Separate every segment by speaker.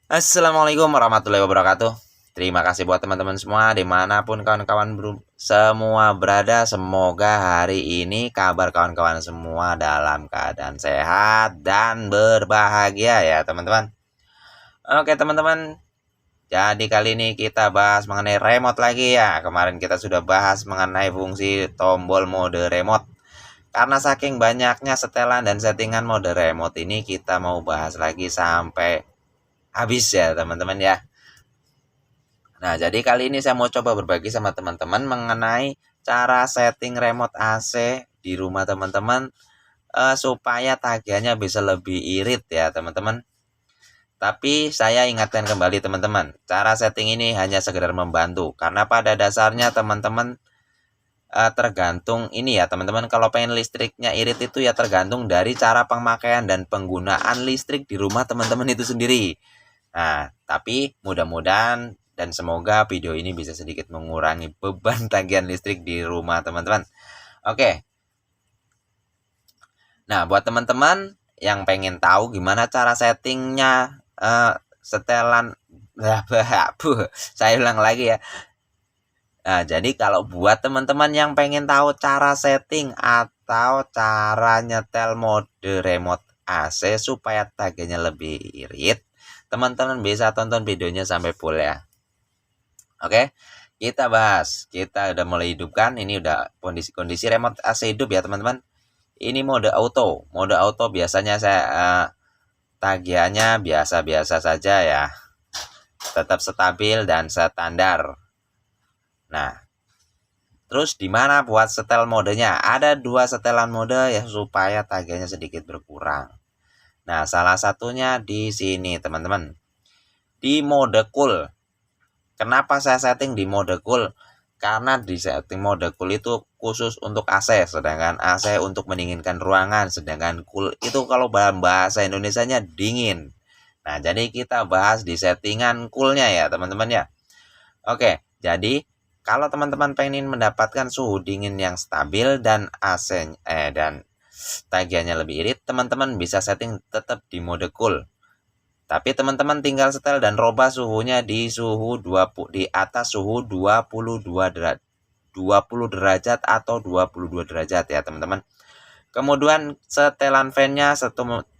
Speaker 1: Assalamualaikum warahmatullahi wabarakatuh. Terima kasih buat teman-teman semua dimanapun kawan-kawan semua berada. Semoga hari ini kabar kawan-kawan semua dalam keadaan sehat dan berbahagia ya teman-teman. Oke teman-teman, jadi kali ini kita bahas mengenai remote lagi ya. Kemarin kita sudah bahas mengenai fungsi tombol mode remote. Karena saking banyaknya setelan dan settingan mode remote ini, kita mau bahas lagi sampai habis ya teman-teman ya. Nah, jadi kali ini saya mau coba berbagi sama teman-teman mengenai cara setting remote AC di rumah teman-teman supaya tagihannya bisa lebih irit ya teman-teman. Tapi saya ingatkan kembali teman-teman, cara setting ini hanya sekedar membantu karena pada dasarnya teman-teman tergantung ini ya teman-teman, kalau pengen listriknya irit itu ya tergantung dari cara pemakaian dan penggunaan listrik di rumah teman-teman itu sendiri. Nah, tapi mudah-mudahan dan semoga video ini bisa sedikit mengurangi beban tagihan listrik di rumah teman-teman. Oke. Nah, buat teman-teman yang pengen tahu gimana cara settingnya setelan saya ulang lagi ya. Nah, jadi kalau buat teman-teman yang pengen tahu cara setting atau cara nyetel mode remote AC supaya tagihannya lebih irit, teman-teman bisa tonton videonya sampai full ya. Oke, kita bahas. Kita udah mulai hidupkan. Ini udah kondisi remote AC hidup ya teman-teman. Ini mode auto. Mode auto biasanya saya tagihannya biasa-biasa saja ya. Tetap stabil dan standar. Nah, terus di mana buat setel modenya? Ada dua setelan mode ya supaya tagihannya sedikit berkurang. Nah, salah satunya di sini teman-teman. Di mode cool. Kenapa saya setting di mode cool? Karena di setting mode cool itu khusus untuk AC, sedangkan AC untuk mendinginkan ruangan, sedangkan cool itu kalau bahasa Indonesianya dingin. Nah, jadi kita bahas di settingan coolnya ya teman-teman ya. Oke, jadi kalau teman-teman pengen mendapatkan suhu dingin yang stabil dan dan tagihannya lebih irit, teman-teman bisa setting tetap di mode cool. Tapi teman-teman tinggal setel dan robah suhunya di di atas suhu 20 derajat atau 22 derajat ya teman-teman. Kemudian setelan fan-nya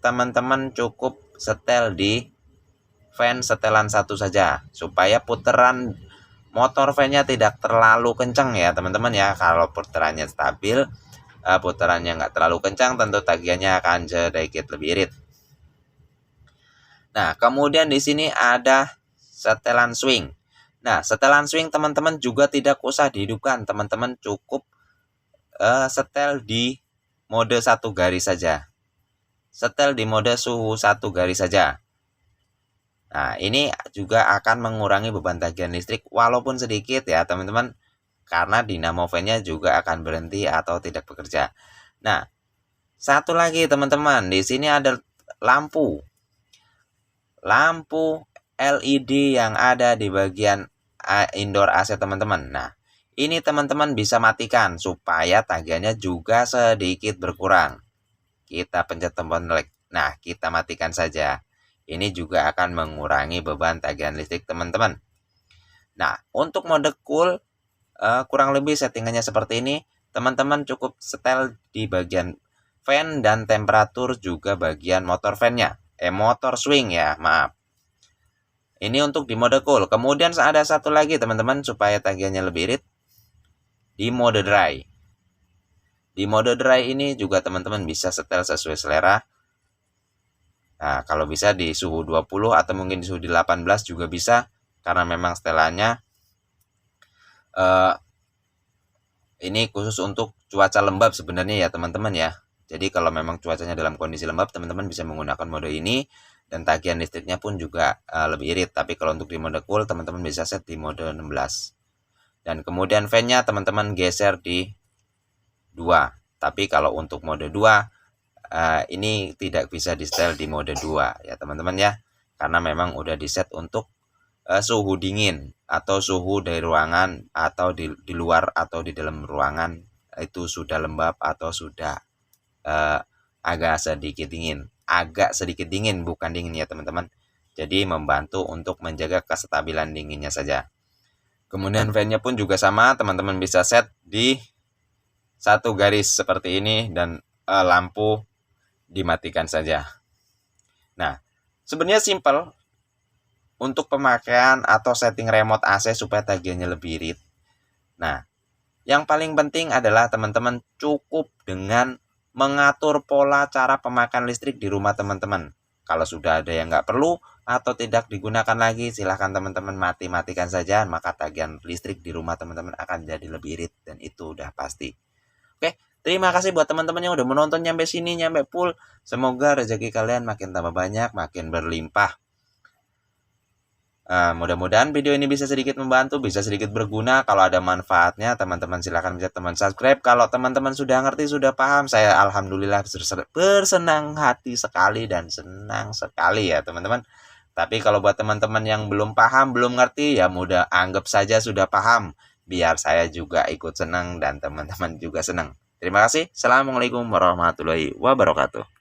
Speaker 1: teman-teman cukup setel di fan setelan satu saja supaya putaran motor fan-nya tidak terlalu kencang ya teman-teman ya. Kalau putarannya stabil, putarannya nggak terlalu kencang, tentu tagihannya akan sedikit lebih irit. Nah, kemudian di sini ada setelan swing. Nah, setelan swing teman-teman juga tidak usah dihidupkan. Teman-teman cukup setel di mode satu garis saja. Setel di mode suhu satu garis saja. Nah, ini juga akan mengurangi beban tagihan listrik walaupun sedikit ya teman-teman. Karena dinamo fan-nya juga akan berhenti atau tidak bekerja. Nah, satu lagi teman-teman, di sini ada lampu LED yang ada di bagian indoor AC teman-teman. Nah, ini teman-teman bisa matikan supaya tagihannya juga sedikit berkurang. Kita pencet tombol like. Nah, kita matikan saja. Ini juga akan mengurangi beban tagihan listrik teman-teman. Nah, untuk mode cool kurang lebih settingannya seperti ini. Teman-teman cukup setel di bagian fan dan temperatur juga bagian motor fan-nya. Motor swing ya, maaf. Ini untuk di mode cool. Kemudian ada satu lagi teman-teman supaya tagihannya lebih irit. Di mode dry. Di mode dry ini juga teman-teman bisa setel sesuai selera. Nah, kalau bisa di suhu 20 atau mungkin di suhu 18 juga bisa. Karena memang setelannya ini khusus untuk cuaca lembab sebenarnya ya teman-teman ya. Jadi kalau memang cuacanya dalam kondisi lembab, teman-teman bisa menggunakan mode ini. Dan tagihan listriknya pun juga lebih irit. Tapi kalau untuk di mode cool, teman-teman bisa set di mode 16. Dan kemudian fan-nya teman-teman geser di 2. Tapi kalau untuk mode 2, ini tidak bisa di setel di mode 2 ya teman-teman ya. Karena memang udah di set untuk suhu dingin atau suhu dari ruangan atau di luar atau di dalam ruangan itu sudah lembab atau sudah agak sedikit dingin bukan dingin ya teman-teman. Jadi membantu untuk menjaga kestabilan dinginnya saja. Kemudian fan-nya pun juga sama, teman-teman bisa set di satu garis seperti ini dan lampu dimatikan saja. Nah, sebenarnya simple untuk pemakaian atau setting remote AC supaya tagihannya lebih irit. Nah, yang paling penting adalah teman-teman cukup dengan mengatur pola cara pemakaian listrik di rumah teman-teman. Kalau sudah ada yang nggak perlu atau tidak digunakan lagi, silahkan teman-teman matikan saja, maka tagihan listrik di rumah teman-teman akan jadi lebih irit, dan itu udah pasti. Oke, terima kasih buat teman-teman yang udah menonton nyampe sini, nyampe full. Semoga rezeki kalian makin tambah banyak, makin berlimpah. Mudah-mudahan video ini bisa sedikit membantu, bisa sedikit berguna. Kalau ada manfaatnya, teman-teman silahkan bisa teman subscribe. Kalau teman-teman sudah ngerti, sudah paham, saya alhamdulillah bersenang hati sekali dan senang sekali ya teman-teman. Tapi kalau buat teman-teman yang belum paham, belum ngerti, ya mudah anggap saja sudah paham. Biar saya juga ikut senang dan teman-teman juga senang. Terima kasih. Assalamualaikum warahmatullahi wabarakatuh.